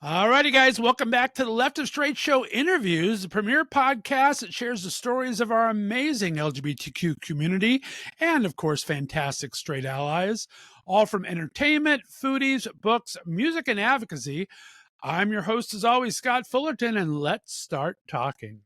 Alrighty, guys, welcome back to the Left of Straight Show Interviews, the premier podcast that shares the stories of our amazing LGBTQ community and, of course, fantastic straight allies, all from entertainment, foodies, books, music, and advocacy. I'm your host, as always, Scott Fullerton, and let's start talking.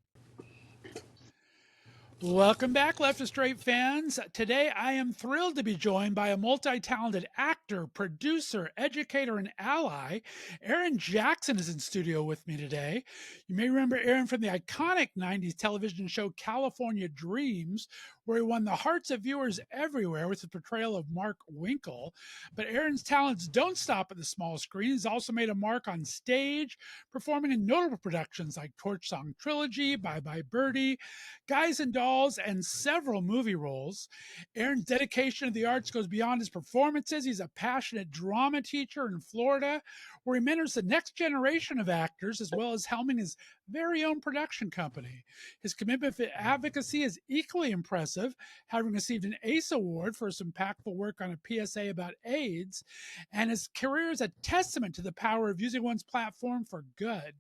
Welcome back, Left of Straight fans. Today, I am thrilled to be joined by a multi-talented actor, producer, educator, and ally. Aaron Jackson is in studio with me today. You may remember Aaron from the iconic 90s television show California Dreams, where he won the hearts of viewers everywhere with his portrayal of Mark Winkle. But Aaron's talents don't stop at the small screen. He's also made a mark on stage, performing in notable productions like Torch Song Trilogy, Bye Bye Birdie, Guys and Dolls, and several movie roles. Aaron's dedication to the arts goes beyond his performances. He's a passionate drama teacher in Florida, where he mentors the next generation of actors, as well as helming his very own production company. His commitment to advocacy is equally impressive, having received an ACE Award for his impactful work on a PSA about AIDS, and his career is a testament to the power of using one's platform for good.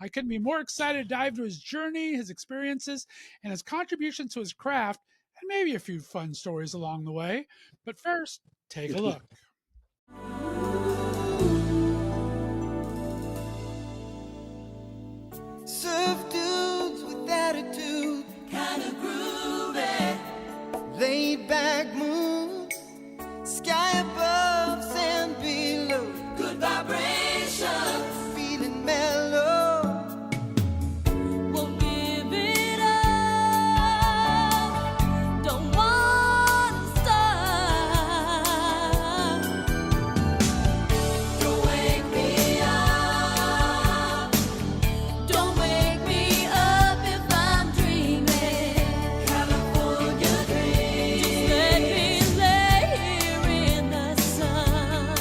I couldn't be more excited to dive into his journey, his experiences, and his contributions to his craft, and maybe a few fun stories along the way. But first, take a look. Surf dudes with attitude, kinda groovy, laid back moves, sky above, sand below, good vibrations, feeling mellow. Won't give it up, don't wanna stop. Don't wake me up, don't wake me up if I'm dreaming. California dreams. Just let me lay here in the sun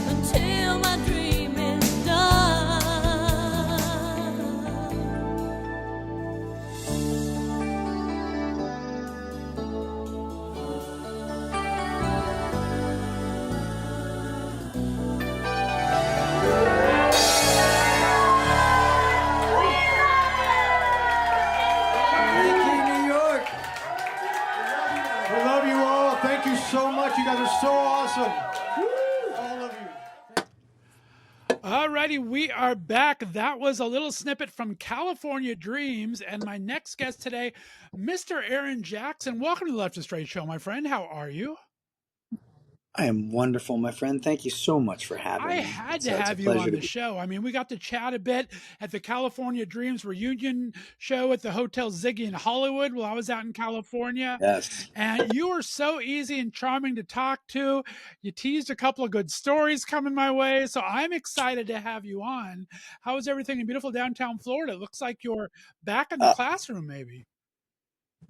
until my dream is done. Thank you, New York. We love you all. Thank you so much. You guys are so awesome. All of you. Alrighty, we are back. That was a little snippet from California Dreams, and my next guest today, Mr. Aaron Jackson. Welcome to the Left of Straight Show, my friend. How are you? I am wonderful, my friend. Thank you so much for having I me. had It's to a have you pleasure on to the be. show. I mean, we got to chat a bit at the California Dreams reunion show at the Hotel Ziggy in Hollywood while I was out in California. Yes. And you were so easy and charming to talk to. You teased a couple of good stories coming my way. So I'm excited to have you on. How is everything in beautiful downtown Florida? It looks like you're back in the Uh, classroom, maybe.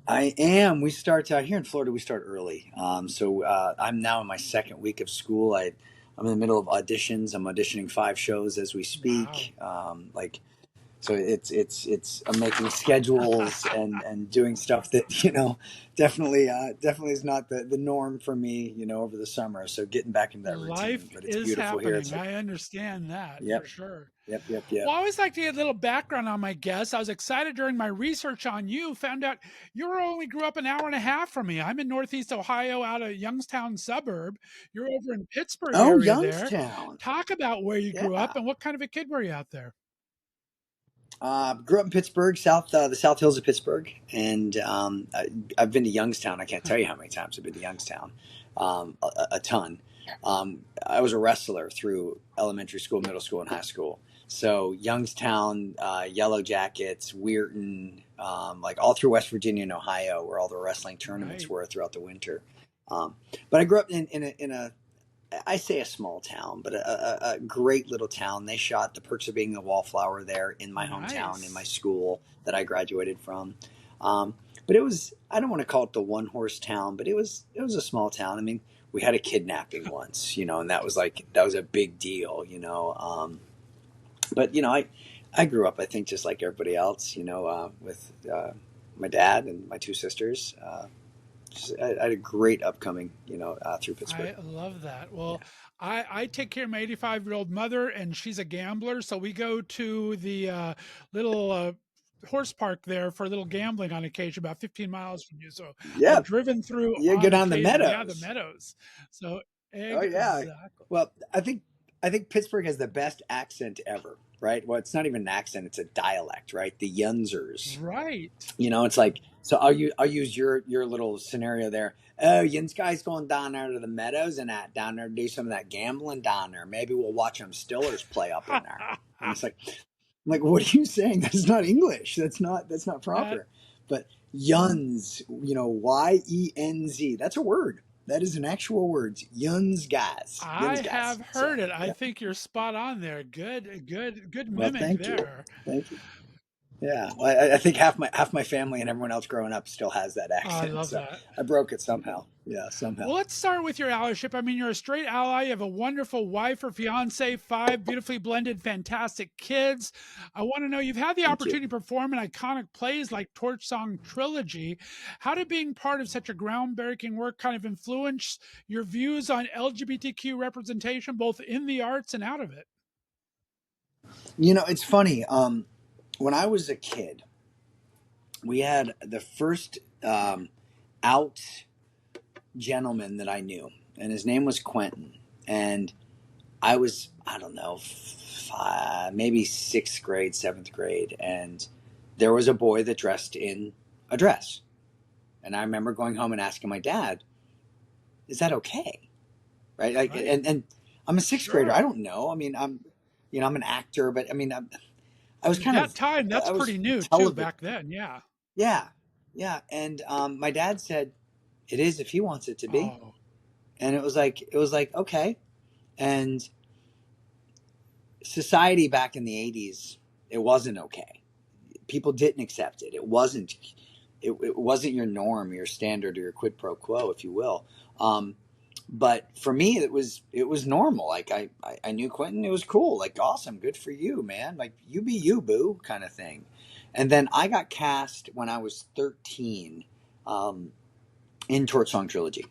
I am. We start here in Florida. We start early. I'm now in my second week of school. I'm in the middle of auditions. I'm auditioning 5 shows as we Wow. speak. So I'm making schedules and doing stuff that definitely is not the norm for me over the summer. So getting back into that routine, Life but it's is beautiful here. happening. It's like, I understand that for yep, sure. yep. Well, I always like to get a little background on my guests. I was excited during my research on you, found out you only grew up an hour and a half from me. I'm in Northeast Ohio out of Youngstown suburb. You're over in Pittsburgh Oh, area there. Youngstown. Talk about where you grew up Yeah. and what kind of a kid were you out there? Grew up in Pittsburgh, the South Hills of Pittsburgh, and I've been to Youngstown. I can't tell you how many times I've been to Youngstown, a ton. I was a wrestler through elementary school, middle school, and high school. So Youngstown, Yellow Jackets, Weirton, like all through West Virginia and Ohio, where all the wrestling tournaments Right. were throughout the winter. But I grew up in a I say a small town, but a great little town. They shot The Perks of Being a Wallflower there in my hometown, in my Nice. school that I graduated from. But I don't want to call it the one horse town, but it was a small town. I mean, we had a kidnapping once, and that was a big deal. But I grew up, I think, just like everybody else, with my dad and my 2 sisters. I had a great upcoming, through Pittsburgh. I love that. Yeah. Well, I take care of my 85-year-old mother, and she's a gambler. So we go to the little horse park there for a little gambling on occasion, about 15 miles from you. So Yeah. I've driven through Yeah. Go on down the occasion. Yeah, the meadows. meadows. So Oh yeah. exactly. Well, I think Pittsburgh has the best accent ever, right? Well, it's not even an accent; it's a dialect, right? The Yunzers. Right. It's like, so I'll use your little scenario there. Oh, Yin's guy's going down there to the meadows and that down there to do some of that gambling down there. Maybe we'll watch them Stillers play up in there. And it's like, I'm like, what are you saying? That's not English. That's not that proper. But Yuns, Yenz. That's a word. That is an actual word. Yuns guys. I Yuns guys. have So heard it. I yeah. think you're spot on there. Good Well, mimic thank you. there. Thank you. Yeah, well, I think half my family and everyone else growing up still has that Oh, I accent. love So that. I broke it somehow. Yeah, somehow. Well, let's start with your allyship. I mean, you're a straight ally. You have a wonderful wife or fiance, 5 beautifully blended, fantastic kids. I want to know, you've had the Thank you. opportunity to perform in iconic plays like Torch Song Trilogy. How did being part of such a groundbreaking work kind of influence your views on LGBTQ representation, both in the arts and out of it? It's funny. When I was a kid, we had the first out gentleman that I knew, and his name was Quentin. And I don't know, maybe sixth grade, seventh grade, and there was a boy that dressed in a dress. And I remember going home and asking my dad, "Is that okay?" Right? Like, Right. and I'm a sixth grader. Sure. I don't know. I mean, I'm an actor, but I mean, I was kind That of, time, that's I was pretty new too television. back then. Yeah. Yeah, yeah. And my dad said, "It is if he wants it to be." Oh, And it was like okay. And society back in the '80s, it wasn't okay. People didn't accept it. It wasn't your norm, your standard, or your quid pro quo, if you will. But for me, it was normal. Like I knew Quentin. It was cool. Like, awesome, good for you, man. Like, you be you, boo, kind of thing. And then I got cast when I was 13 in Torch Song Trilogy.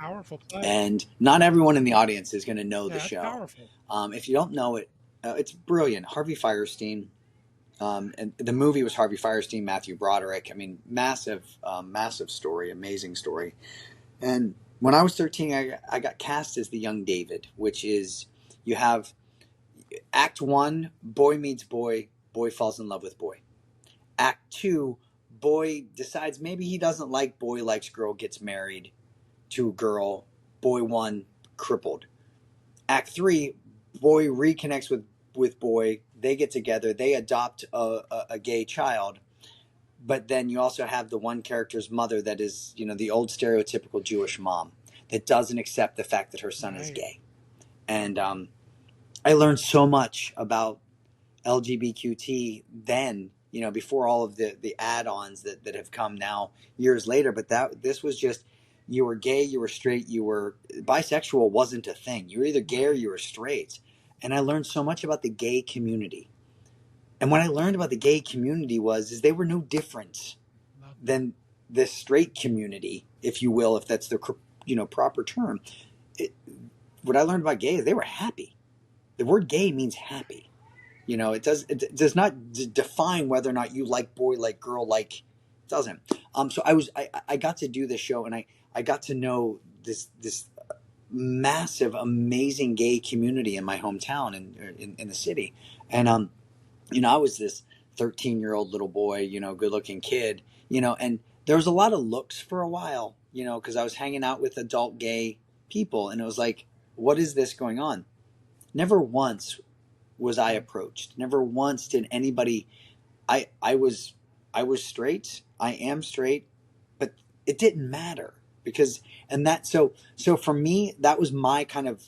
powerful play. And not everyone in the audience is going to know the Yeah, that's show. powerful. If you don't know it, it's brilliant. Harvey Firestein. And the movie was Harvey Firestein, Matthew Broderick. I mean, massive, massive story, amazing story. And when I was 13, I got cast as the young David, which is, you have Act 1, boy meets boy, boy falls in love with boy. Act 2, boy decides maybe he doesn't like boy, likes girl, gets married to girl, boy 1, crippled. Act 3, boy reconnects with boy, they get together, they adopt a gay child. But then you also have the one character's mother that is, the old stereotypical Jewish mom that doesn't accept the fact that her son is Right. gay. And I learned so much about LGBTQ then, before all of the add-ons that have come now years later. But this was just, you were gay, you were straight, you were bisexual wasn't a thing. You were either gay or you were straight. And I learned so much about the gay community. And what I learned about the gay community is they were no different Love that. than the straight community, if you will, if that's the proper term. What I learned about gay is they were happy. The word gay means happy. It does not define whether or not you like boy, like girl, like, it doesn't. So I got to do this show, and I got to know this massive, amazing gay community in my hometown and in the city. And I was this 13-year-old little boy, good looking kid, and there was a lot of looks for a while, because I was hanging out with adult gay people, and it was like, what is this going on? Never once was I approached. Never once did anybody. I was straight. I am straight, but it didn't matter because, so for me, that was my kind of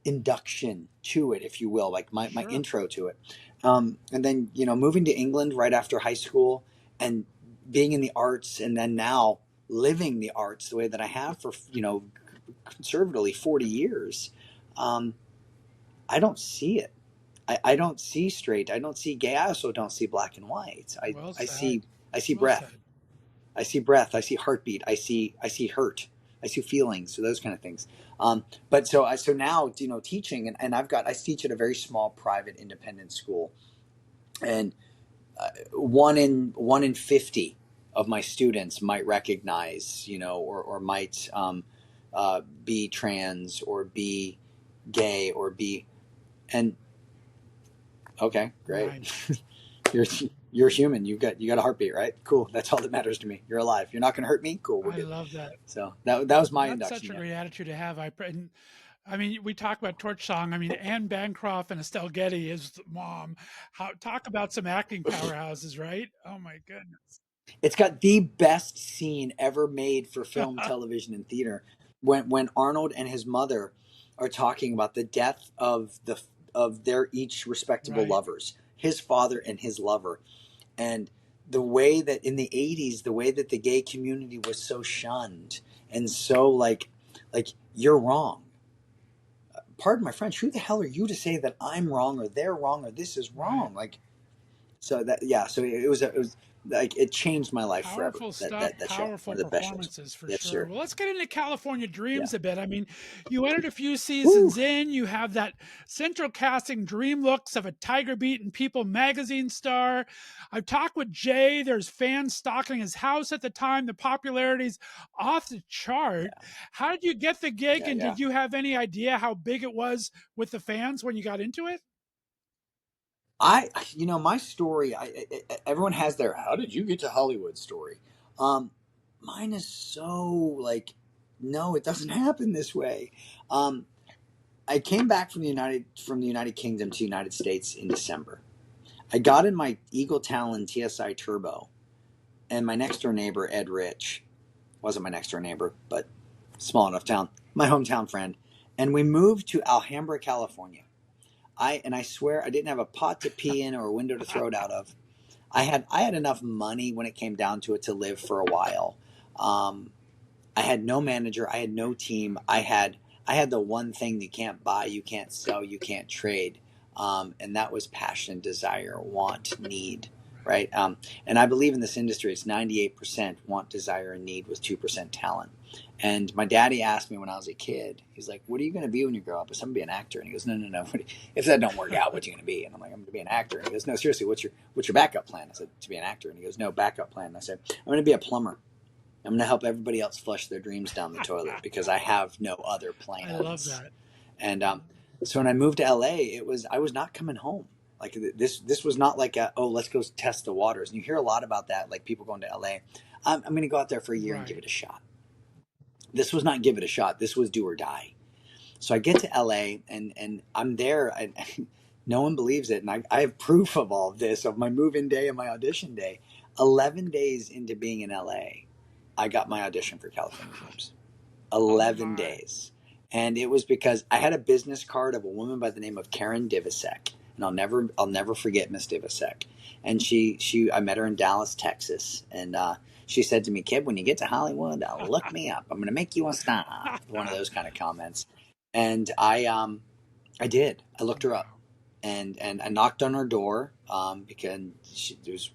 induction to it, if you will, like my Sure. intro to it. And then, moving to England right after high school and being in the arts, and then now living the arts the way that I have for, conservatively 40 years. I don't see it. I don't see straight. I don't see gay. I also don't see black and white. Well I said. see Well breath. said. I see breath, I see heartbeat, I see hurt, I see feelings, so those kind of things. But so now, teaching, and I teach at a very small private independent school, and one in 50 of my students might recognize, or might be trans or be gay or be, and okay, great. Right. You're human. You got a heartbeat, right? Cool. That's all that matters to me. You're alive. You're not going to hurt me. Cool. We're I good. love that. So that was my That's such induction a there. great attitude to have. I mean, we talk about Torch Song. I mean, Anne Bancroft and Estelle Getty is the mom. Talk about some acting powerhouses, right? Oh my goodness. It's got the best scene ever made for film, television, and theater. When Arnold and his mother are talking about the death of their each respectable Right. lovers, his father and his lover, and the way that in the 80s, the way that the gay community was so shunned and so like you're wrong. Pardon my French. Who the hell are you to say that I'm wrong or they're wrong or this is Right. wrong? Like, so that, yeah. So it was like it changed my life forever. Powerful That stuff, that show, powerful one of the best shows. performances for Yes, sure. sir. Well, let's get into California Yeah. Dreams a bit. I mean, you entered a few Woo. seasons in, you have that central casting dream looks of a Tiger Beat and People magazine star. I've talked with Jay, there's fans stalking his house at the time, the popularity's off the chart. Yeah. How did you get the gig, Yeah. and Yeah. did you have any idea how big it was with the fans when you got into it? My story. Everyone has their "How did you get to Hollywood" story. Um, Mine is so like, no, it doesn't happen this way. Um, I came back from the United Kingdom to the United States in December. I got in my Eagle Talon TSI Turbo, and my next door neighbor Ed Rich wasn't my next door neighbor, but small enough town, my hometown friend, and we moved to Alhambra, California. I swear I didn't have a pot to pee in or a window to throw it out of. I had enough money when it came down to it to live for a while. Um, I had no manager. I had no team. I had the one thing you can't buy, you can't sell, you can't trade, and that was passion, desire, want, need. Right. And I believe in this industry, it's 98% want, desire, and need with 2% talent. And my daddy asked me when I was a kid, he's like, "What are you going to be when you grow up?" I said, "I'm going to be an actor." And he goes, "No, no, no. If that don't work out, what are you going to be?" And I'm like, "I'm going to be an actor." And he goes, "No, seriously, what's your backup plan?" I said, "To be an actor." And he goes, "No, backup plan." And I said, "I'm going to be a plumber. I'm going to help everybody else flush their dreams down the toilet because I have no other I love plans." that. And so when I moved to LA, I was not coming home. Like this was not like let's go test the waters. And you hear a lot about that, like people going to LA. I'm going to go out there for a year and give Right. it a shot. This was not give it a shot. This was do or die. So I get to LA and I'm there. And no one believes it. And I have proof of all of this, of my move-in day and my audition day. 11 days into being in LA, I got my audition for California Dreams. Oh 11 my. days. And it was because I had a business card of a woman by the name of Karen Divasek. And I'll never forget Miss Divasek. And I met her in Dallas, Texas. And she said to me, "Kid, when you get to Hollywood, look me up. I'm going to make you a star." One of those kind of comments. And I did. I looked her up, and I knocked on her door because it was,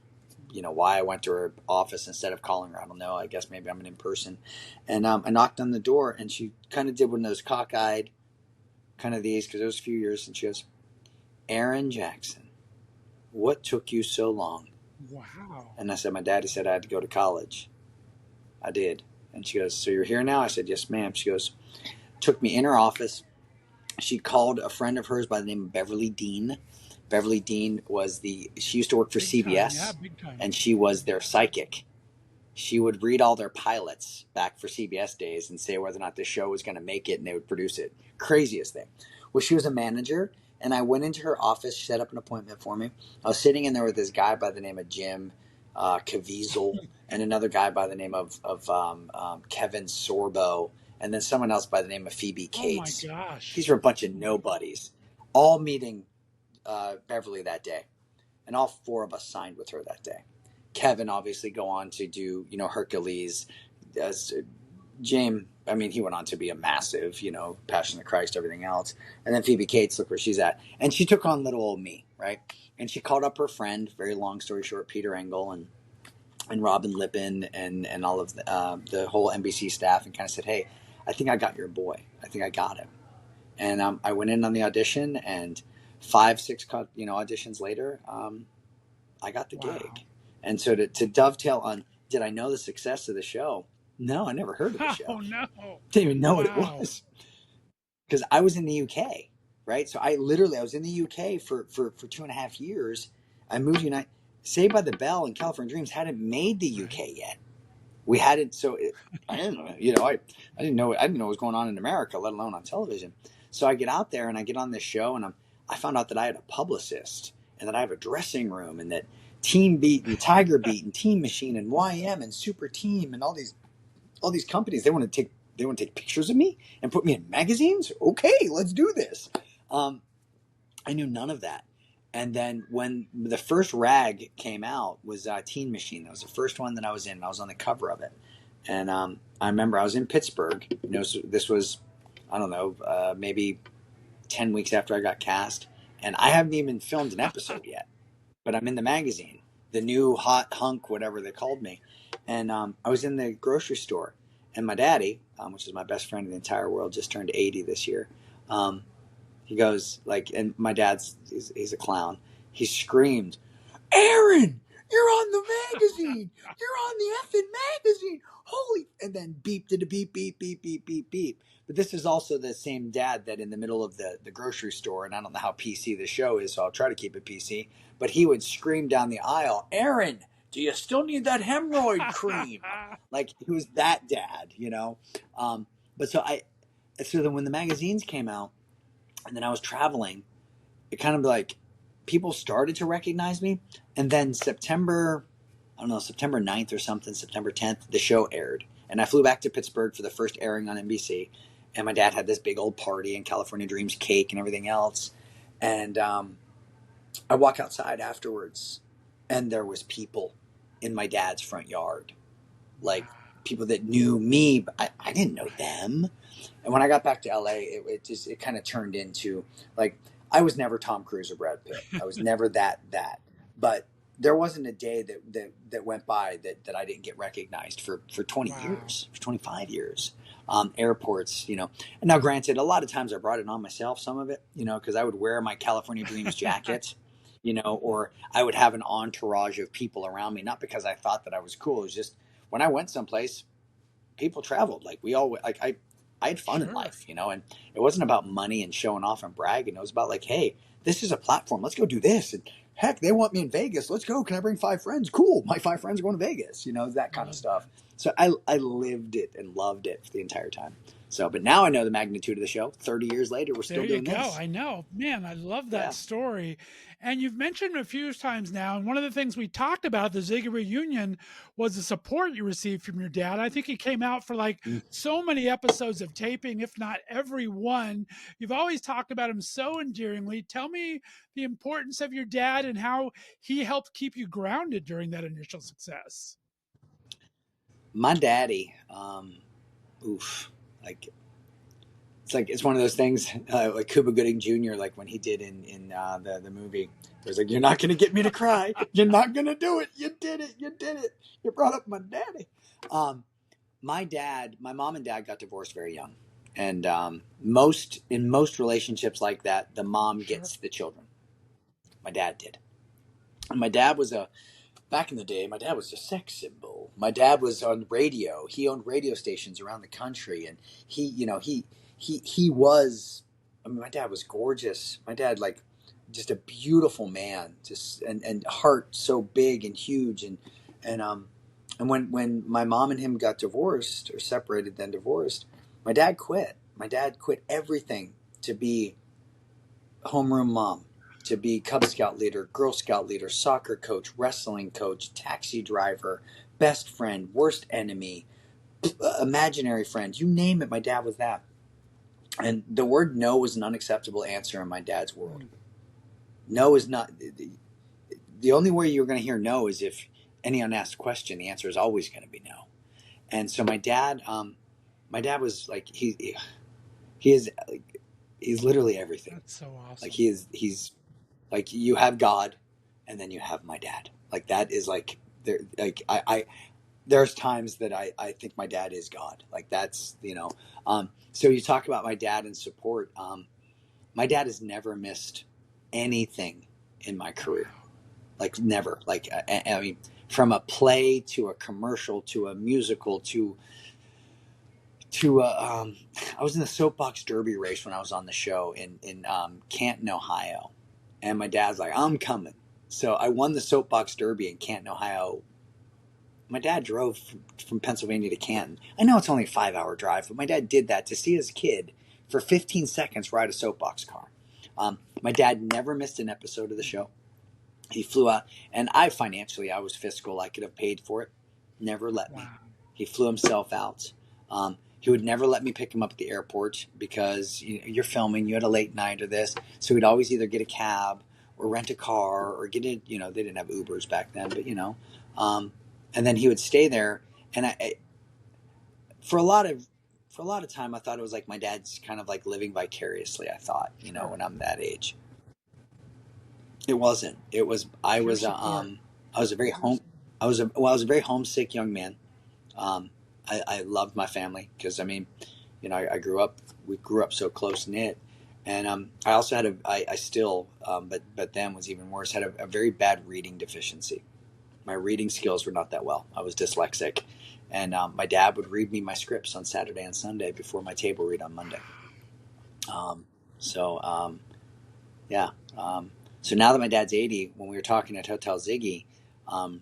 why I went to her office instead of calling her. I don't know. I guess maybe I'm an in person. And I knocked on the door, and she kind of did one of those cockeyed, kind of these, because it was a few years, and she goes, "Aaron Jackson, what took you so long?" Wow. And I said, "My daddy said I had to go to college." I did. And she goes, "So you're here now?" I said, "Yes, ma'am." She goes, took me in her office. She called a friend of hers by the name of Beverly Dean. Beverly Dean she used to work for Big time. CBS, Yeah, big time. and she was their psychic. She would read all their pilots back for CBS days and say whether or not the show was going to make it, and they would produce it. Craziest thing. Well, she was a manager, and I went into her office, set up an appointment for me. I was sitting in there with this guy by the name of Jim Caviezel and another guy by the name of Kevin Sorbo, and then someone else by the name of Phoebe Oh my Cates. gosh. These were a bunch of nobodies, all meeting Beverly that day. And all four of us signed with her that day. Kevin obviously go on to do, Hercules. James, I mean, he went on to be a massive, Passion of the Christ, everything else. And then Phoebe Cates, look where she's at. And she took on little old me, right? And she called up her friend, very long story short, Peter Engel, and and Robin Lippin and all of the whole NBC staff, and kind of said, "Hey, I think I got your boy. I think I got him." And I went in on the audition, and 5, 6 auditions later, I got the Wow. gig. And so to dovetail on, did I know the success of the show? No, I never heard of the Oh show. no. Didn't even know what it Wow. was, because I was in the UK, right? So I was in the UK for 2.5 years. I moved to United. Saved by the Bell and California Dreams hadn't made the Right. UK yet. We hadn't. I didn't know. I didn't know. I didn't know what was going on in America, let alone on television. So I get out there and I get on this show, and I found out that I had a publicist, and that I have a dressing room, and that Team Beat and Tiger Beat and Team Machine and YM and Super Team and all these companies, they want to take pictures of me and put me in magazines. Okay, let's do this. I knew none of that. And then when the first rag came out was Teen Machine. That was the first one that I was in. I was on the cover of it. And I remember I was in Pittsburgh. So this was, I don't know, maybe 10 weeks after I got cast. And I haven't even filmed an episode yet, but I'm in the magazine, the new hot hunk, whatever they called me. And I was in the grocery store. And my daddy, which is my best friend in the entire world, just turned 80 this year. He goes like, and my he's a clown. He screamed, "Aaron, you're on the magazine. You're on the effing magazine. Holy!" And then beep to the beep, beep, beep, beep, beep, beep. But this is also the same dad that in the middle of the grocery store, and I don't know how PC the show is, so I'll try to keep it PC. But he would scream down the aisle, "Aaron, do you still need that hemorrhoid cream?" Like he was that dad, you know. But so then when the magazines came out, and then I was traveling, it kind of like people started to recognize me. And then September, I don't know, September 9th or something, September 10th, the show aired. And I flew back to Pittsburgh for the first airing on NBC. And my dad had this big old party and California Dreams cake and everything else. And I walk outside afterwards, and there was people in my dad's front yard, like people that knew me, but I didn't know them. And when I got back to LA, it kind of turned into like, I was never Tom Cruise or Brad Pitt. I was never that. But there wasn't a day that went by that I didn't get recognized for 20 Wow. years, for 25 years. Airports, And now granted, a lot of times I brought it on myself, some of it, because I would wear my California Dreams jacket, or I would have an entourage of people around me, not because I thought that I was cool. It was just when I went someplace, people traveled. Like we all, like I had fun in Sure. life, and it wasn't about money and showing off and bragging. It was about like, hey, this is a platform. Let's go do this. And heck, they want me in Vegas. Let's go. Can I bring 5 friends? Cool. My 5 friends are going to Vegas. That I kind of love stuff. that. So I lived it and loved it for the entire time. So, but now I know the magnitude of the show. 30 years later, we're There still you doing go. this. I know. Man, I love that Yeah. story. And you've mentioned it a few times now. And one of the things we talked about at the Ziggy reunion was the support you received from your dad. I think he came out for like Mm. so many episodes of taping, if not every one. You've always talked about him so endearingly. Tell me the importance of your dad and how he helped keep you grounded during that initial success. My daddy, oof, like it's one of those things like Cuba Gooding Jr. Like when he did in the movie, it was like, "You're not going to get me to cry. You're not going to do it. You did it. You did it. You brought up my daddy." My mom and dad got divorced very young, and in most relationships like that, the mom Sure. gets the children. My dad did, and my dad was back in the day, my dad was a sex symbol. My dad was on radio. He owned radio stations around the country, and he was. I mean, my dad was gorgeous. My dad, like, just a beautiful man, just and heart so big and huge, and when my mom and him got divorced or separated, then divorced, my dad quit. My dad quit everything to be homeroom mom, to be Cub Scout leader, Girl Scout leader, soccer coach, wrestling coach, taxi driver, best friend, worst enemy, imaginary friend, you name it, my dad was that. And the word no was an unacceptable answer in my dad's world. No is not, the only way you're going to hear no is if any unasked question, the answer is always going to be no. And so my dad was like, he is, he's literally everything. That's so awesome. Like he's like, you have God, and then you have my dad. Like that is like there, like there's times that I think my dad is God. Like that's, so you talk about my dad and support. My dad has never missed anything in my career. Wow. Like never. Like, I mean, from a play to a commercial to a musical to I was in the soapbox derby race when I was on the show in Canton, Ohio, and my dad's like, "I'm coming." So I won the soapbox derby in Canton, Ohio. My dad drove from Pennsylvania to Canton. I know it's only a 5 hour drive, but my dad did that to see his kid for 15 seconds ride a soapbox car. My dad never missed an episode of the show. He flew out, and I was fiscal. I could have paid for it. Never let me. Wow. He flew himself out. He would never let me pick him up at the airport because you're filming, you had a late night or this. So we'd always either get a cab or rent a car or get it. They didn't have Ubers back then, but and then he would stay there. And for a lot of time, I thought it was like my dad's kind of like living vicariously. I thought, Sure. when I'm that age, it wasn't. It was. I Pure was. support. I was a very home. I was a very homesick young man. Um, I loved my family because I mean, I grew up. We grew up so close knit, and I also had I still, but then was even worse. Had a very bad reading deficiency. My reading skills were not that well. I was dyslexic, and my dad would read me my scripts on Saturday and Sunday before my table read on Monday. Um, so yeah. So now that my dad's 80, when we were talking at Hotel Ziggy, um,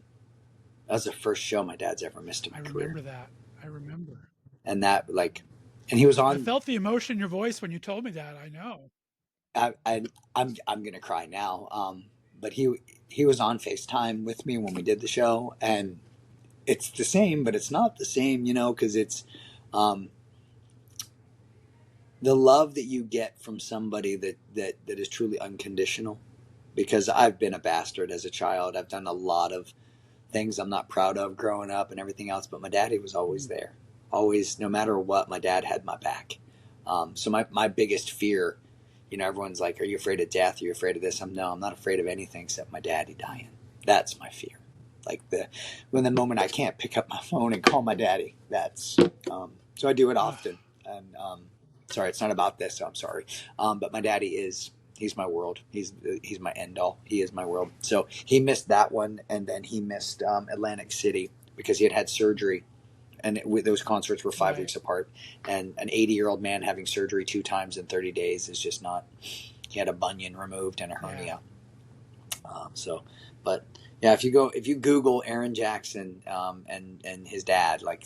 that was the first show my dad's ever missed in I my career, remember that. I remember. and that like, and he was I on. felt the emotion in your voice when you told me that. I know. I'm gonna cry now. But he was on FaceTime with me when we did the show, and it's the same, but it's not the same, because it's um, the love that you get from somebody that is truly unconditional. Because I've been a bastard as a child. I've done a lot of things I'm not proud of growing up and everything else, but my daddy was always there. Always, no matter what, my dad had my back. So my biggest fear, everyone's like, "Are you afraid of death? Are you afraid of this?" No, I'm not afraid of anything except my daddy dying. That's my fear. Like when the moment I can't pick up my phone and call my daddy. That's so I do it Uh, often. And sorry, it's not about this. So I'm sorry. But my daddy is. He's my world. He's my end all. He is my world. So he missed that one, and then he missed Atlantic City because he had surgery, and those concerts were 5 weeks right. apart. And an 80-year-old man having surgery 2 times in 30 days is just not. He had a bunion removed and a Yeah. hernia. So, but yeah, if you Google Aaron Jackson and his dad, like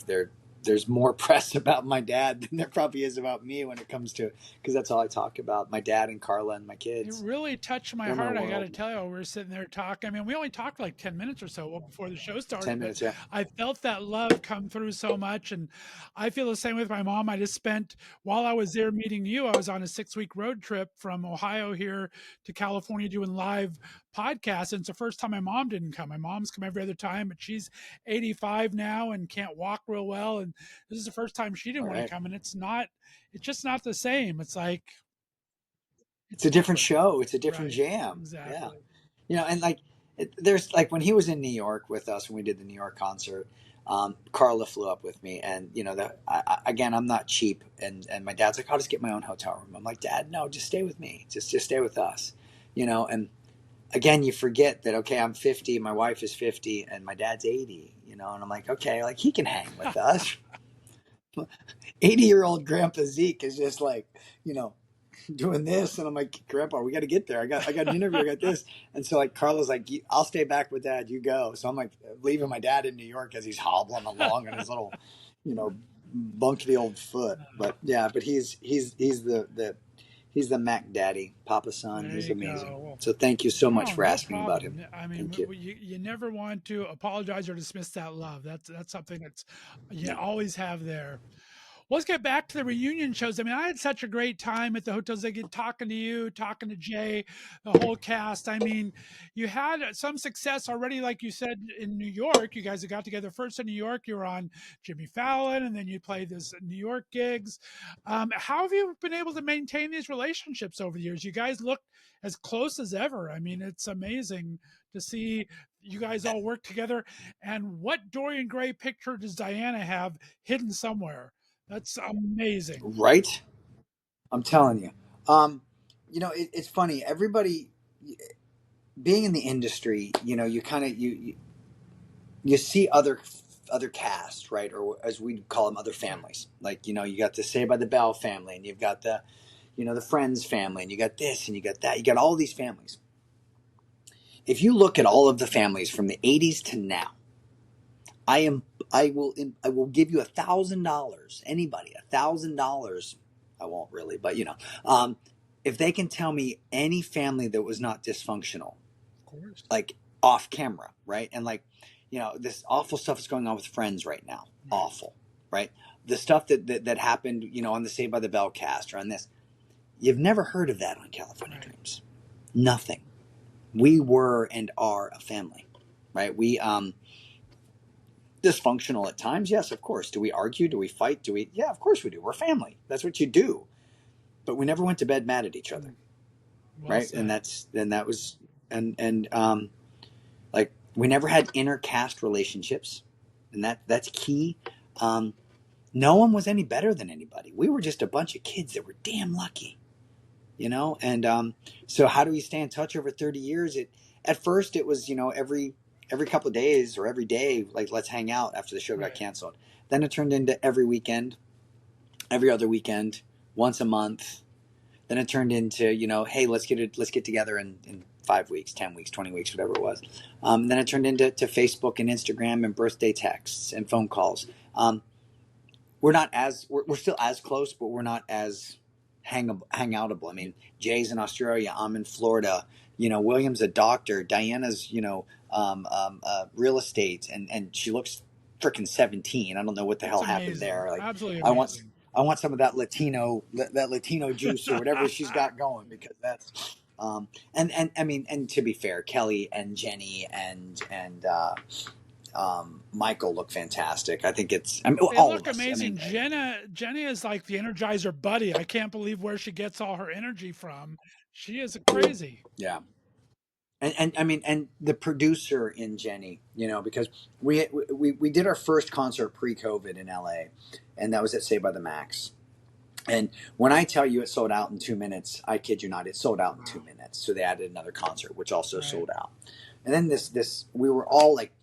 there's more press about my dad than there probably is about me when it comes to, because that's all I talk about. My dad and Carla and my It kids. really touched my They're my heart. I got world. to tell you, we were sitting there talking. I mean, we only talked like 10 minutes or so before the show started, 10 but minutes, yeah. I felt that love come through so much. And I feel the same with my mom. I just spent, while I was there meeting you, I was on a 6 week road trip from Ohio here to California doing live podcasts. And it's the first time my mom didn't come. My mom's come every other time, but she's 85 now and can't walk real well. And this is the first time she didn't All want to right. come. And it's just not the same. It's like, It's it's a different different. show. It's a different Right. jam. Yeah. Exactly. And like, there's like when he was in New York with us when we did the New York concert, Carla flew up with me, and again, I'm not cheap, and my dad's like, "I'll just get my own hotel room." I'm like, "Dad, no, just stay with me. Just stay with us," and again, you forget that, okay, I'm 50, my wife is 50, and my dad's 80, and I'm like, okay, like he can hang with us. 80-year-old Grandpa Zeke is just like, you know, doing this, and I'm like, Grandpa, we got to get there. I got an interview. I got this, and so like Carla's like, I'll stay back with Dad. You go. So I'm like leaving my dad in New York as he's hobbling along on his little, you know, bunkety old foot. But yeah, but he's the he's the Mac Daddy, Papa Son. There He's you amazing. go. Well, So thank you so much no, for no asking about him. problem. I mean, Thank you. you never want to apologize or dismiss that love. That's something that's you No. always have there. Let's get back to the reunion shows. I mean, I had such a great time at the Hotel Ziggy talking to you, talking to Jay, the whole cast. I mean, you had some success already, like you said, in New York. You guys had got together first in New York. You were on Jimmy Fallon, and then you played this New York gigs. How have you been able to maintain these relationships over the years? You guys look as close as ever. I mean, it's amazing to see you guys all work together. And what Dorian Gray picture does Diana have hidden somewhere? That's amazing. Right? I'm telling you. Um, it's funny. Everybody being in the industry, you kind of you see other casts, right? Or as we call them, other families. Like, you got the Saved by the Bell family, and you've got the Friends family, and you got this and you got that. You got all these families. If you look at all of the families from the 80s to now, I will give you $1,000. Anybody, $1,000. I won't really, but if they can tell me any family that was not dysfunctional, Of course. like off camera, right? And like, this awful stuff is going on with Friends right now. Awful, right? The stuff that happened, on the Saved by the Bell cast or on this, you've never heard of that on California Dreams. Nothing. We were and are a family, right? We dysfunctional at times, yes, of course. Do we argue? Do we fight? Yeah, of course we do. We're family. That's what you do. But we never went to bed mad at each other, Well right? said. And that was like, we never had intercaste relationships, and that's key. No one was any better than anybody. We were just a bunch of kids that were damn lucky, and so how do we stay in touch over 30 years? At first it was, every couple of days or every day, like, let's hang out after the show got canceled. Then it turned into every weekend, every other weekend, once a month. Then it turned into, hey, let's get together in 5 weeks, 10 weeks, 20 weeks, whatever it was. Then it turned into Facebook and Instagram and birthday texts and phone calls. We're still as close, but we're not as hangoutable. I mean, Jay's in Australia, I'm in Florida. William's a doctor, Diana's real estate, and she looks freaking 17. I don't know what the hell happened there. Like, Absolutely amazing. amazing. I want some of that Latino juice or whatever she's got going, because that's and I mean, and to be fair, Kelly and Jenny and Michael look fantastic. I think They all look of us. amazing. Jenna is like the Energizer Buddy. I can't believe where she gets all her energy from. She is crazy. Yeah. And I mean, and the producer in Jenny, because we did our first concert pre-COVID in LA, and that was at Saved by the Max. And when I tell you it sold out in 2 minutes, I kid you not, it sold out in 2 minutes. So they added another concert, which also sold out. And then this we were all like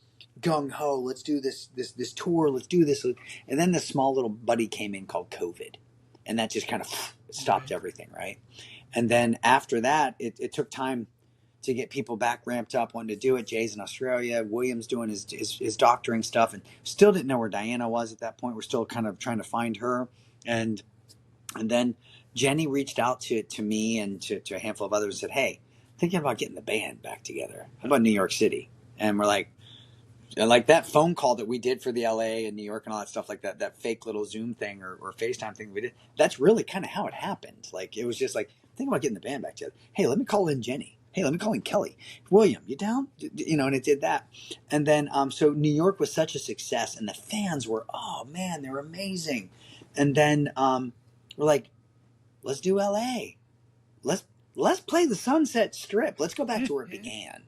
gung ho, let's do this tour, let's do this. And then this small little buddy came in called COVID, and that just kind of stopped everything, right? And then after that, it took time to get people back ramped up, wanting to do it. Jay's in Australia, William's doing his doctoring stuff, and still didn't know where Diana was at that point. We're still kind of trying to find her. And then Jenny reached out to me and to a handful of others and said, hey, thinking about getting the band back together. How about New York City? And we're like that phone call that we did for the LA and New York and all that stuff, like that fake little Zoom thing or FaceTime thing we did. That's really kind of how it happened. Like, it was just like, think about getting the band back together. Hey, let me call in Jenny. Hey, let me call in Kelly. William, you down? And it did that. And then, so New York was such a success, and the fans were, oh man, they're amazing. And then we're like, let's do LA. Let's play the Sunset Strip. Let's go back to where it began.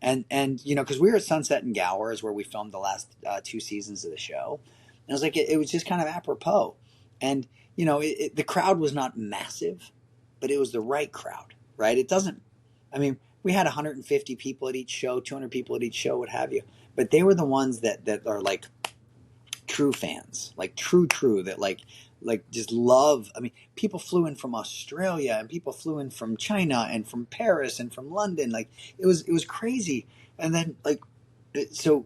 And because we were at Sunset and Gower is where we filmed the last 2 seasons of the show. And it was like, it was just kind of apropos. And, the crowd was not massive, but it was the right crowd, right? We had 150 people at each show, 200 people at each show, what have you. But they were the ones that are like true fans, like true, that like just love. I mean, people flew in from Australia, and people flew in from China and from Paris and from London. Like, it was crazy. And then so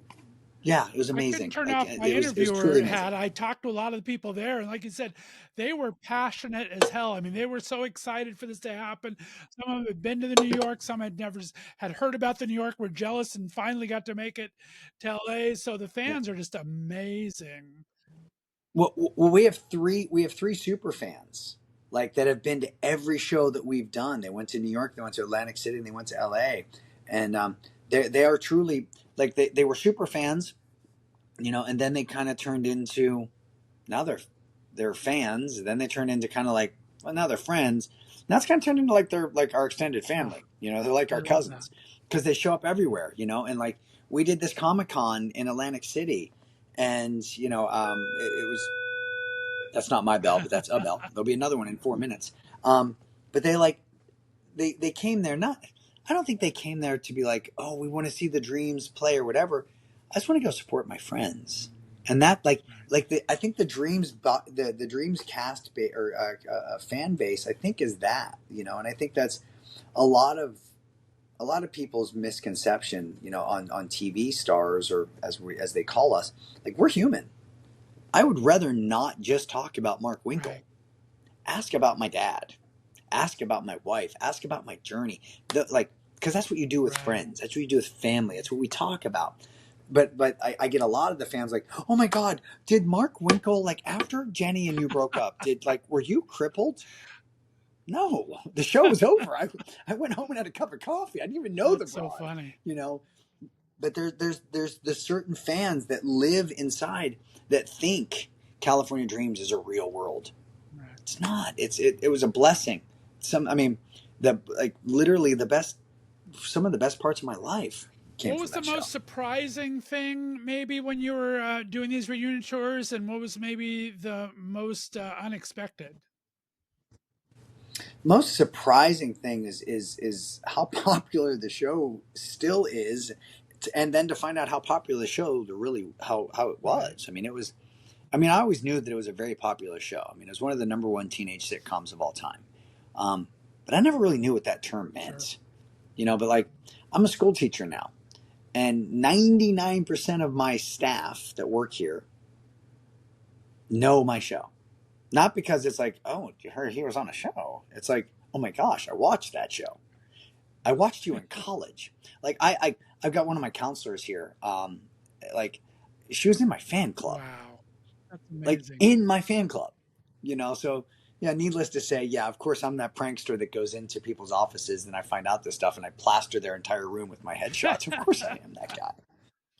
yeah, it was amazing. I couldn't turn Like, off my it was interviewer truly amazing. hat. I talked to a lot of the people there, and like you said, they were passionate as hell. I mean, they were so excited for this to happen. Some of them had been to the New York, some had never had heard about the New York, were jealous, and finally got to make it to LA. So the fans are just amazing. Well, we have three super fans, like, that have been to every show that we've done. They went to New York, they went to Atlantic City, and they went to LA. And they are truly, like, they were super fans, and then they kind of turned into, now they're fans, and then they turned into kind of like, well, now they're friends. Now it's kind of turned into like they're like our extended family. They're like our cousins. because they show up everywhere, and like we did this Comic-Con in Atlantic City, and it was, that's not my bell, but that's a bell. There'll be another one in 4 minutes. But they came there, not, I don't think they came there to be like, oh, we want to see the Dreams play or whatever. I just want to go support my friends. And that, I think the Dreams, the Dreams cast or fan base, I think is that, and I think that's a lot of people's misconception, on TV stars, or as they call us. Like, we're human. I would rather not just talk about Mark Winkle. Right. Ask about my dad. Ask about my wife. Ask about my journey. Because that's what you do with Right. friends. That's what you do with family. That's what we talk about. But I get a lot of the fans like, oh my God, did Mark Winkle, like, after Jenny and you broke up, were you crippled? No, the show was over. I went home and had a cup of coffee. I didn't even know That's the broad. so funny. But there's the certain fans that live inside that think California Dreams is a real world. Right. It's not. It was a blessing. Literally some of the best parts of my life came What from was the that show. most surprising thing maybe when you were doing these reunion tours, and what was maybe the most unexpected? Most surprising thing is how popular the show still is, and then to find out how popular the show really how it was. I mean, it was. I mean, I always knew that it was a very popular show. I mean, it was one of the #1 teenage sitcoms of all time. But I never really knew what that term meant. Sure. But like, I'm a school teacher now, and 99% of my staff that work here know my show. Not because it's like, oh, you heard he was on a show. It's like, oh my gosh, I watched that show. I watched you in college. Like, I've got one of my counselors here. Like, she was in my fan club. Wow. That's Like, amazing. in my fan club. So yeah, needless to say, yeah, of course I'm that prankster that goes into people's offices and I find out this stuff and I plaster their entire room with my headshots. Of course I am that guy.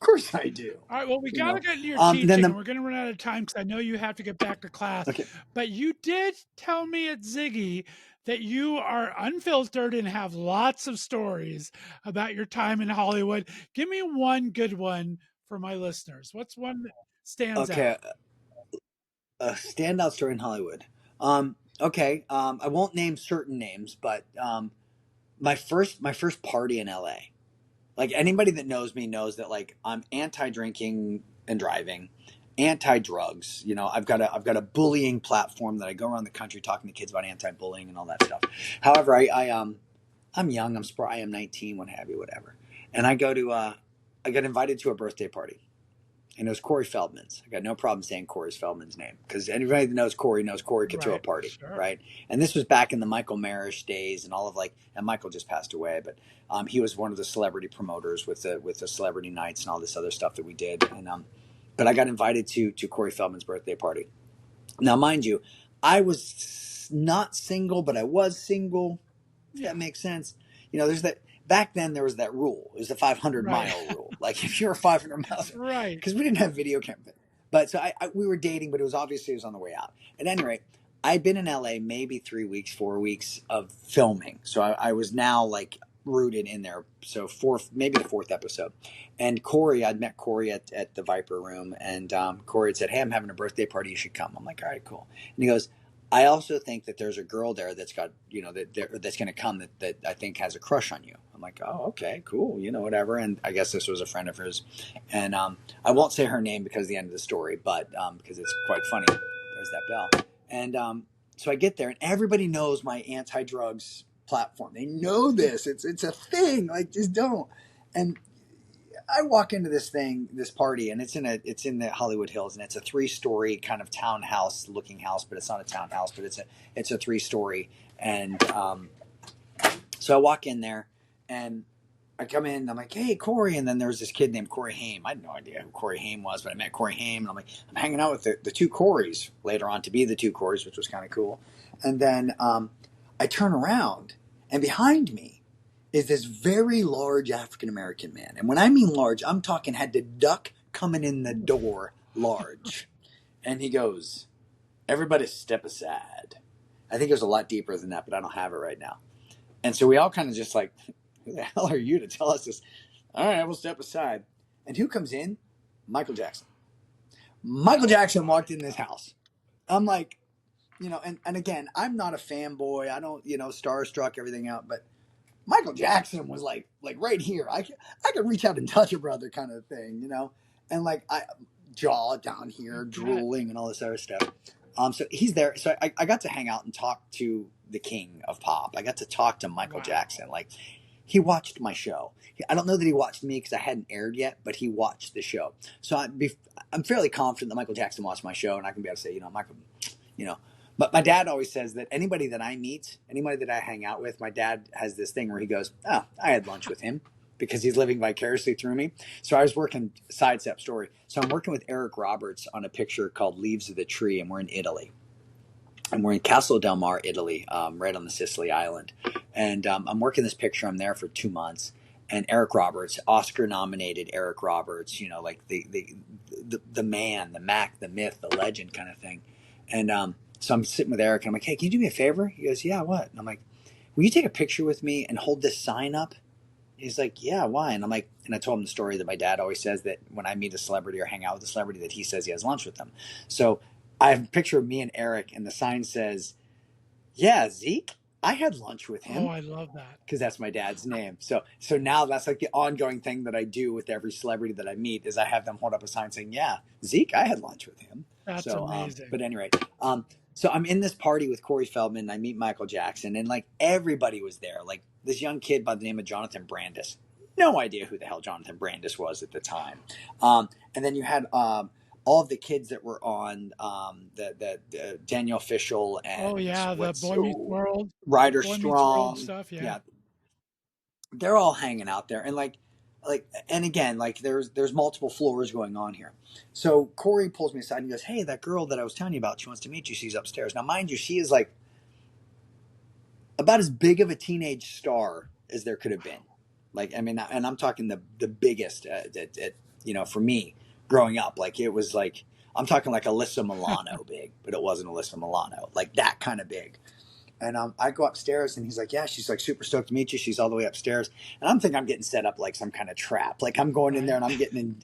Of course I do. All right, well, we got to get into your then teaching, and we're going to run out of time because I know you have to get back to class. Okay. But you did tell me at Ziggy that you are unfiltered and have lots of stories about your time in Hollywood. Give me one good one for my listeners. What's one that stands out? A standout story in Hollywood. Okay. I won't name certain names, but my first party in LA. Like, anybody that knows me knows that, like, I'm anti-drinking and driving, anti-drugs. I've got a bullying platform that I go around the country talking to kids about anti-bullying and all that stuff. However, I'm young, I'm spry, I'm 19, what have you, whatever. And I got invited to a birthday party. And it was Corey Feldman's. I got no problem saying Corey Feldman's name, because anybody that knows Corey could throw a party, Sure. right? And this was back in the Michael Marish days and all of, like, and Michael just passed away, but he was one of the celebrity promoters with the celebrity nights and all this other stuff that we did. And but I got invited to Corey Feldman's birthday party. Now, mind you, I was not single, but I was single. If that makes sense. There's that. Back then, there was that rule. It was the 500-mile rule. Like, if you're 500 miles, Right. because we didn't have video camera. But so we were dating, but it was on the way out. At any rate, I'd been in LA maybe 3 weeks, 4 weeks of filming. So I was now, like, rooted in there. So maybe the fourth episode. And Corey, I'd met Corey at the Viper Room, and Corey had said, hey, I'm having a birthday party. You should come. I'm like, all right, cool. And he goes, I also think that there's a girl there that's got, that's going to come that I think has a crush on you. I'm like, oh, okay, cool, whatever. And I guess this was a friend of hers. And I won't say her name because of the end of the story, but because it's quite funny. There's that bell. And so I get there, and everybody knows my anti-drugs platform. They know this. It's a thing. Like, just don't. And I walk into this party, and it's in the Hollywood Hills, and it's a 3-story kind of townhouse looking house, but it's not a townhouse, but it's a 3-story. And so I walk in there, and I come in, and I'm like, hey, Corey. And then there's this kid named Corey Haim. I had no idea who Corey Haim was, but I met Corey Haim, and I'm like, I'm hanging out with the two Coreys later on to be the two Coreys, which was kind of cool. And then I turn around, and behind me is this very large African-American man. And when I mean large, I'm talking had to duck coming in the door large. And he goes, everybody step aside. I think it was a lot deeper than that, but I don't have it right now. And so we all kind of just, like, who the hell are you to tell us this? All right, we'll step aside. And who comes in? Michael Jackson. Michael Jackson walked in this house. I'm like, and again, I'm not a fanboy. I don't, starstruck everything out, but Michael Jackson was like right here. I could reach out and touch a brother kind of thing, and like I jaw down here, drooling and all this other stuff. So he's there. So I got to hang out and talk to the king of pop. I got to talk to Michael Jackson. Like he watched my show. I don't know that he watched me because I hadn't aired yet, but he watched the show. So I'm fairly confident that Michael Jackson watched my show, and I can be able to say, Michael, you know. But my dad always says that anybody that I meet, anybody that I hang out with, my dad has this thing where he goes, "Oh, I had lunch with him," because he's living vicariously through me. So I was working, sidestep story. So I'm working with Eric Roberts on a picture called Leaves of the Tree, and we're in Italy. And we're in Castle del Mar, Italy, right on the Sicily island. And I'm working this picture. I'm there for 2 months. And Eric Roberts, Oscar-nominated Eric Roberts, like the man, the Mac, the myth, the legend kind of thing. And so I'm sitting with Eric, and I'm like, "Hey, can you do me a favor?" He goes, "Yeah, what?" And I'm like, "Will you take a picture with me and hold this sign up?" He's like, "Yeah, why?" And I'm like, and I told him the story that my dad always says, that when I meet a celebrity or hang out with a celebrity, that he says he has lunch with them. So I have a picture of me and Eric, and the sign says, "Yeah, Zeke, I had lunch with him." Oh, I love that. Because that's my dad's name. So now that's like the ongoing thing that I do with every celebrity that I meet, is I have them hold up a sign saying, "Yeah, Zeke, I had lunch with him." That's So, amazing. but anyway, so I'm in this party with Corey Feldman, and I meet Michael Jackson, and like everybody was there. Like this young kid by the name of Jonathan Brandis. No idea who the hell Jonathan Brandis was at the time. And then you had all of the kids that were on the Daniel Fishel and the Boy Meets World, Ryder Boy Meets Strong World stuff. Yeah. They're all hanging out there, and and again, like there's multiple floors going on here. So Corey pulls me aside and he goes, "Hey, that girl that I was telling you about, she wants to meet you. She's upstairs." Now, mind you, she is like about as big of a teenage star as there could have been. Like, I mean, and I'm talking the biggest, for me growing up. Like it was like, I'm talking like Alyssa Milano big, but it wasn't Alyssa Milano, like that kind of big. And I go upstairs, and he's like, "Yeah," she's like, "super stoked to meet you." She's all the way upstairs. And I'm thinking I'm getting set up like some kind of trap. Like I'm going in there and I'm getting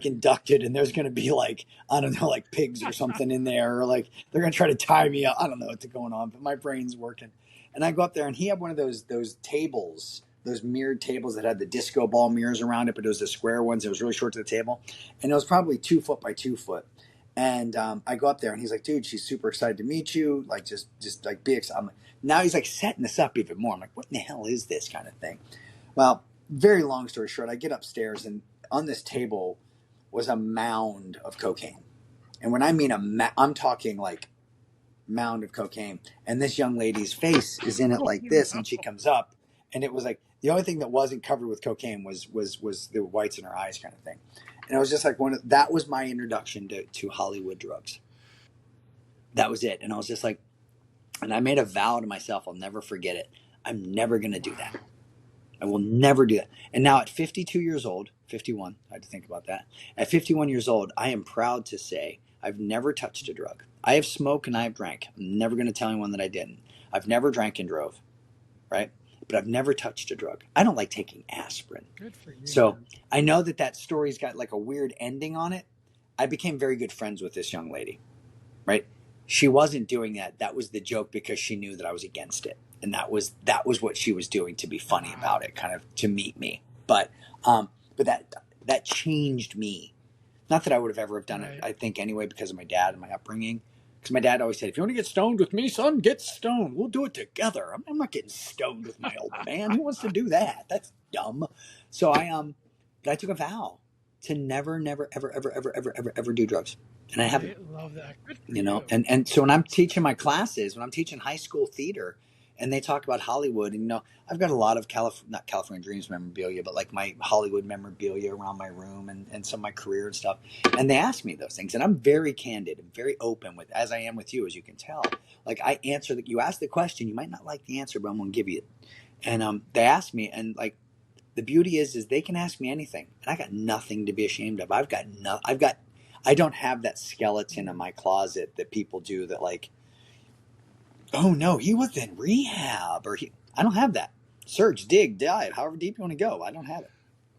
inducted, and there's going to be like, I don't know, like pigs or something in there, or like they're going to try to tie me up. I don't know what's going on, but my brain's working. And I go up there, and he had one of those tables, those mirrored tables that had the disco ball mirrors around it, but it was the square ones. It was really short to the table. And it was probably 2 foot by 2 foot. And I go up there, and he's like, "Dude, she's super excited to meet you. Like, just like be excited." Now he's like setting this up even more. I'm like, "What in the hell is this kind of thing?" Well, very long story short, I get upstairs, and on this table was a mound of cocaine. And when I mean I'm talking like mound of cocaine. And this young lady's face is in it like this, and she comes up, and it was like the only thing that wasn't covered with cocaine was the whites in her eyes kind of thing. And I was just like, that was my introduction to Hollywood drugs. That was it. And I was just like, and I made a vow to myself, I'll never forget it. I'm never going to do that. I will never do that. And now at 52 years old, 51, I had to think about that. At 51 years old, I am proud to say I've never touched a drug. I have smoked and I have drank. I'm never going to tell anyone that I didn't. I've never drank and drove, right? But I've never touched a drug. I don't like taking aspirin. Good for you. So I know that story's got like a weird ending on it. I became very good friends with this young lady, right? She wasn't doing that. That was the joke, because she knew that I was against it. And that was what she was doing to be funny about it, kind of to meet me. But that changed me. Not that I would have ever have done it, I think, anyway, because of my dad and my upbringing. Because my dad always said, "If you want to get stoned with me, son, get stoned. We'll do it together." I'm not getting stoned with my old man. Who wants to do that? That's dumb. So I took a vow to never, never, ever, ever, ever, ever, ever, ever do drugs. And I haven't. I love that. Good for you. And so when I'm teaching my classes, when I'm teaching high school theater, and they talk about Hollywood, and I've got a lot of not California Dreams memorabilia, but like my Hollywood memorabilia around my room, and some of my career and stuff. And they ask me those things, and I'm very candid and very open with, as I am with you, as you can tell. Like I answer that. You ask the question, you might not like the answer, but I'm going to give you it. And they ask me, and like the beauty is they can ask me anything, and I got nothing to be ashamed of. I don't have that skeleton in my closet that people do, that like, "Oh no, he was in rehab," I don't have that. search, dig, dive, however deep you want to go. I don't have it.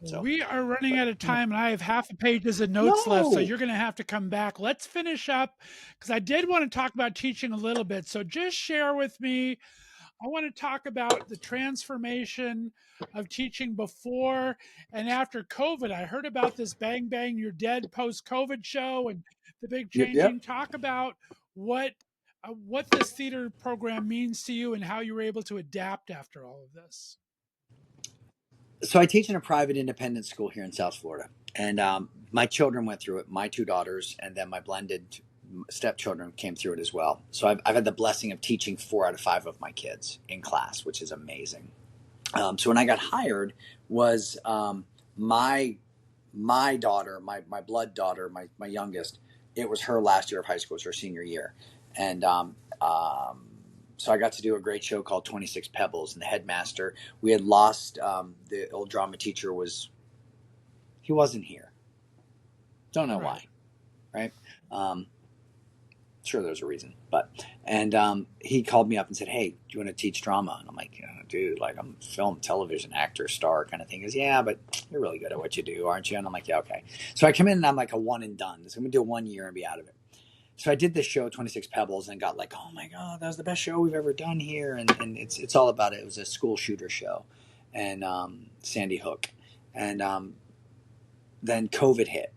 So, We are running but out of time, and I have half a pages of notes left, so no, you're going to have to come back. Let's finish up because I did want to talk about teaching a little bit. So just share with me. I want to talk about the transformation of teaching before and after COVID. I heard about this Bang Bang You're Dead post COVID show and the big yep. changing. Talk about what what this theater program means to you and how you were able to adapt after all of this. So I teach in a private independent school here in South Florida, and my children went through it. My two daughters, and then my blended stepchildren came through it as well. So I've had the blessing of teaching 4 out of 5 of my kids in class, which is amazing. So when I got hired, was my daughter, my blood daughter, my youngest. It was her last year of high school. It was her senior year, and so I got to do a great show called 26 Pebbles. And the headmaster, we had lost the old drama teacher. He wasn't here. Don't know Right. why, right? Sure, there's a reason, but he called me up and said, "Hey, do you want to teach drama?" And I'm like, "Dude, like I'm a film, television actor, star kind of thing." He goes, "Yeah, but you're really good at what you do, aren't you?" And I'm like, "Yeah, okay." So I come in and I'm like a one and done. So I'm gonna do 1 year and be out of it. So I did this show, 26 Pebbles, and got like, "Oh my god, that was the best show we've ever done here." And it's all about it. It was a school shooter show, and Sandy Hook, and then COVID hit.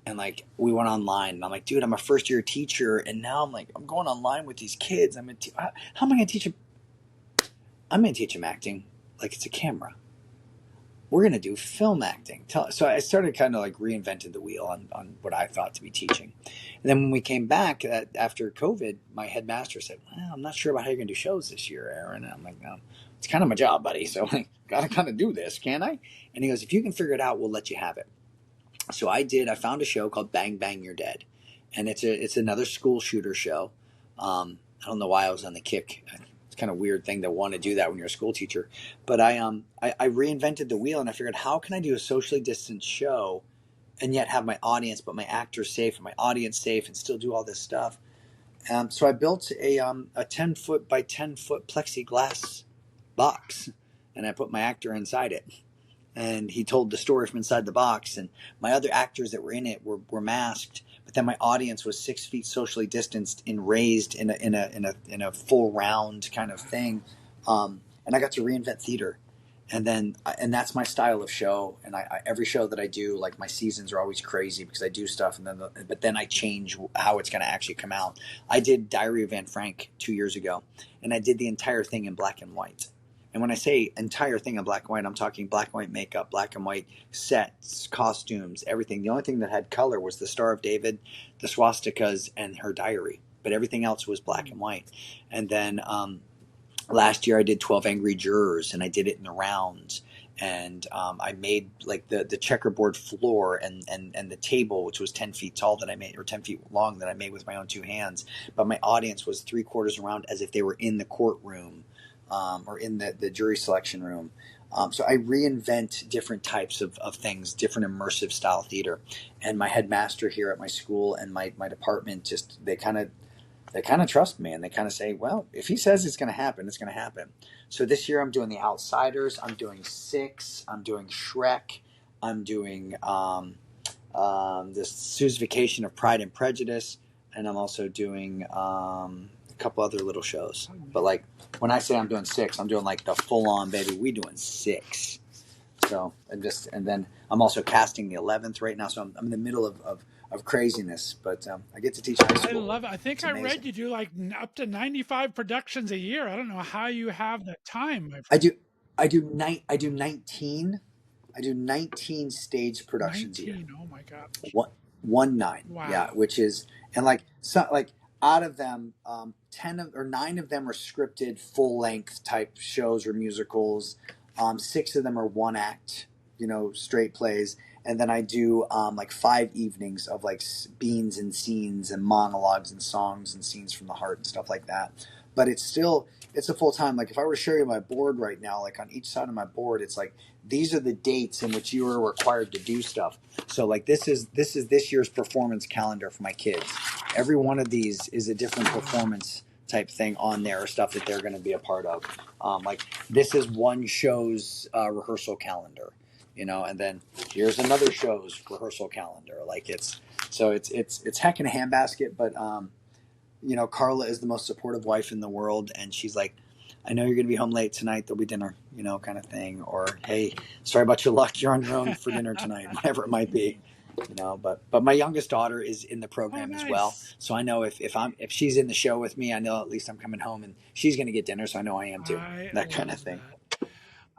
And like we went online, and I'm like, dude, I'm a first year teacher, and now I'm like, I'm going online with these kids. How am I going to teach them? I'm going to teach them acting like it's a camera. We're going to do film acting. So I started kind of like reinvented the wheel on what I thought to be teaching. And then when we came back after COVID, my headmaster said, "Well, I'm not sure about how you're going to do shows this year, Aaron." And I'm like, "No, it's kind of my job, buddy. So I got to kind of do this, can't I?" And he goes, "If you can figure it out, we'll let you have it." So I did. I found a show called Bang Bang You're Dead, and it's another school shooter show. I don't know why I was on the kick. It's kind of a weird thing to want to do that when you're a school teacher. But I reinvented the wheel, and I figured, how can I do a socially distanced show and yet have my audience, but my actors safe and my audience safe, and still do all this stuff? So I built a 10-foot by 10-foot plexiglass box, and I put my actor inside it, and he told the story from inside the box, and my other actors that were in it were masked, but then my audience was 6 feet socially distanced and raised in a full round kind of thing. And I got to reinvent theater, and that's my style of show. And every show that I do, like my seasons are always crazy because I do stuff, and but then I change how it's going to actually come out. I did Diary of Anne Frank 2 years ago, and I did the entire thing in black and white. And when I say entire thing in black and white, I'm talking black and white makeup, black and white sets, costumes, everything. The only thing that had color was the Star of David, the swastikas, and her diary. But everything else was black and white. And then last year I did 12 Angry Jurors, and I did it in the rounds. And I made like the checkerboard floor and the table, which was 10 feet tall that I made, or 10 feet long that I made with my own 2 hands. But my audience was 3/4 around as if they were in the courtroom. Or in the jury selection room. So I reinvent different types of things, different immersive style theater. And my headmaster here at my school and my department, just they kind of trust me, and they kind of say, well, if he says it's going to happen, it's going to happen. So this year I'm doing The Outsiders, I'm doing Six, I'm doing Shrek, I'm doing the Suzification of Pride and Prejudice, and I'm also doing a couple other little shows. But like when I say I'm doing Six, I'm doing like the full on, baby. We doing Six. So and then I'm also casting the 11th right now. So I'm in the middle of craziness, but I get to teach high I school. love it. I think It's I read amazing. you do like up to 95 productions a year. I don't know how you have the time, my I friend. do I do night I do 19 I do 19 stage productions a year. 19. Oh my gosh. One nine, yeah, Wow. which is, and like so like out of them, 9 of them are scripted full length type shows or musicals. 6 of them are one act, straight plays, and then I do like 5 evenings of like beans and scenes and monologues and songs and scenes from the heart and stuff like that. But it's a full time. Like if I were to show you my board right now, like on each side of my board, it's like these are the dates in which you are required to do stuff. So like this is this year's performance calendar for my kids. Every one of these is a different performance type thing on there, or stuff that they're going to be a part of. Like this is one show's rehearsal calendar, and then here's another show's rehearsal calendar. Like it's heck in a handbasket, but Carla is the most supportive wife in the world, and she's like, I know you're going to be home late tonight. There'll be dinner, kind of thing. Or, hey, sorry about your luck. You're on your own for dinner tonight, whatever it might be, But my youngest daughter is in the program as well, nice. so I know if she's in the show with me, I know at least I'm coming home and she's going to get dinner, so I know I am too. That kind of love thing. that.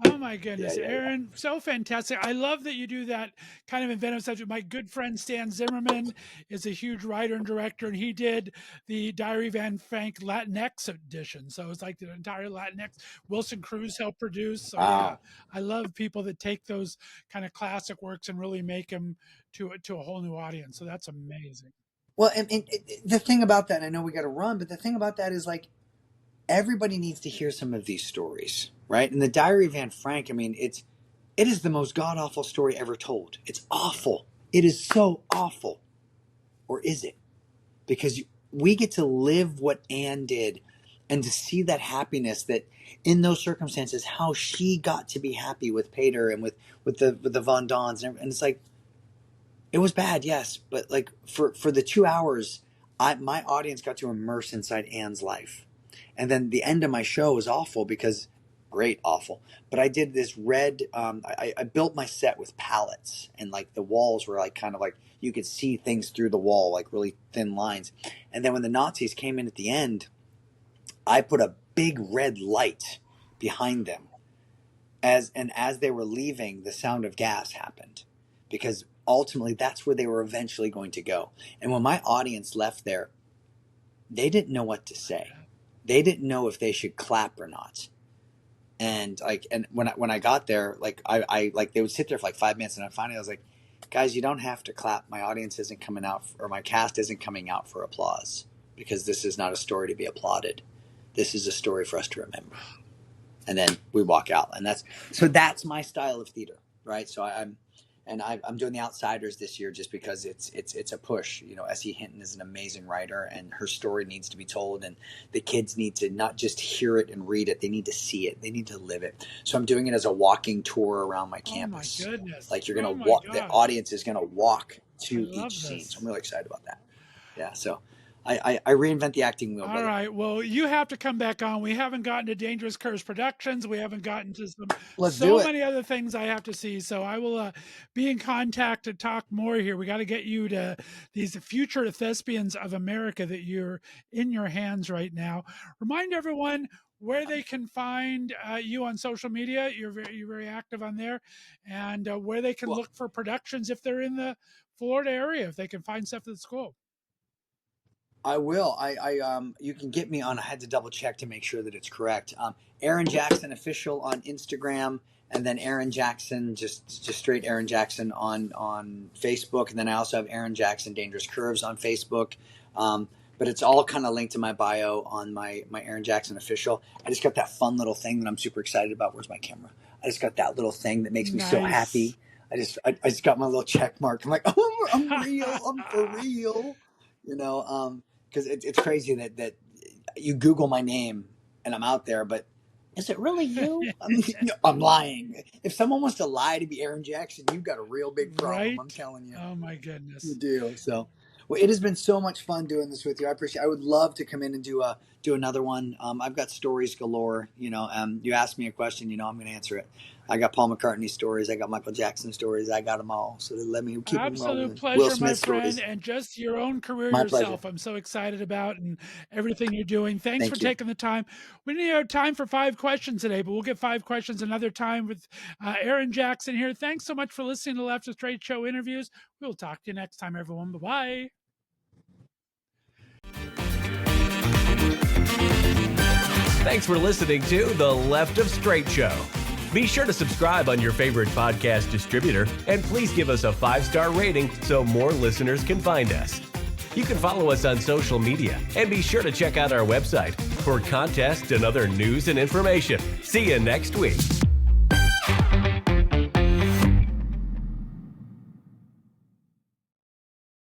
Oh my Yeah, goodness, yeah, yeah. Aaron, so fantastic. I love that you do that kind of inventive stuff. My good friend Stan Zimmerman is a huge writer and director, and he did the Diary Van Frank Latinx edition. So it's like the entire Latinx. Wilson Cruz helped produce. So yeah, Wow. I love people that take those kind of classic works and really make them to a whole new audience. So that's amazing. Well, and the thing about that, and I know we got to run, but the thing about that is like everybody needs to hear some of these stories, right? And the Diary of Anne Frank, I mean, it is the most god awful story ever told. It's awful. It is so awful. Or is it? Because we get to live what Anne did, and to see that happiness, that in those circumstances, how she got to be happy with Pater and with the Von Dons, and it's like, it was bad, yes, but like for the 2 hours, my audience got to immerse inside Anne's life. And then the end of my show was awful because, great, awful. But I did this red, I built my set with pallets, and like the walls were like kind of like you could see things through the wall, like really thin lines. And then when the Nazis came in at the end, I put a big red light behind them. As they were leaving, the sound of gas happened, because ultimately that's where they were eventually going to go. And when my audience left there, they didn't know what to say. They didn't know if they should clap or not. And when I got there, like I like they would sit there for like 5 minutes, and I was like, guys, you don't have to clap. My audience isn't coming out, or my cast isn't coming out for applause, because this is not a story to be applauded. This is a story for us to remember. And then we walk out, and that's my style of theater, right? So I'm doing The Outsiders this year just because it's a push. S.E. Hinton is an amazing writer, and her story needs to be told, and the kids need to not just hear it and read it; they need to see it, they need to live it. So I'm doing it as a walking tour around my campus. Oh my goodness! Like you're gonna Oh my walk, the gosh. audience is gonna walk to I love each scene. this. So I'm really excited about that. Yeah. So I reinvent the acting wheel. All Brother. right. Well, you have to come back on. We haven't gotten to Dangerous Curves Productions. We haven't gotten to Let's so do it. many other things I have to see. So I will be in contact to talk more here. We got to get you to these future thespians of America that you're in your hands right now. Remind everyone where they can find you on social media. You're very active on there, and where they can Well, look for productions if they're in the Florida area, if they can find stuff that's cool. I will. You can get me on. I had to double check to make sure that it's correct. Aaron Jackson official on Instagram, and then Aaron Jackson, just straight Aaron Jackson on Facebook, and then I also have Aaron Jackson Dangerous Curves on Facebook. But it's all kind of linked to my bio on my Aaron Jackson official. I just got that fun little thing that I'm super excited about. Where's my camera? I just got that little thing that makes me so happy. I just got my little check mark. I'm like, oh, I'm real. I'm for real. Because it's crazy that you Google my name and I'm out there, but is it really you? I'm lying. If someone wants to lie to be Aaron Jackson, you've got a real big problem. Right? I'm telling you. Oh my goodness. You do. So, well, it has been so much fun doing this with you. I would love to come in and do another one. I've got stories galore. You ask me a question, I'm going to answer it. I got Paul McCartney stories. I got Michael Jackson stories. I got them all. So let me keep them rolling. Absolute pleasure, Will my Smith friend, stories. and just your own career My yourself. pleasure. I'm so excited about and everything you're doing. Thanks Thank for you. taking the time. We didn't have time for 5 questions today, but we'll get 5 questions another time with Aaron Jackson here. Thanks so much for listening to Left of Straight Show interviews. We'll talk to you next time, everyone. Bye-bye. Thanks for listening to The Left of Straight Show. Be sure to subscribe on your favorite podcast distributor, and please give us a 5-star rating so more listeners can find us. You can follow us on social media, and be sure to check out our website for contests and other news and information. See you next week.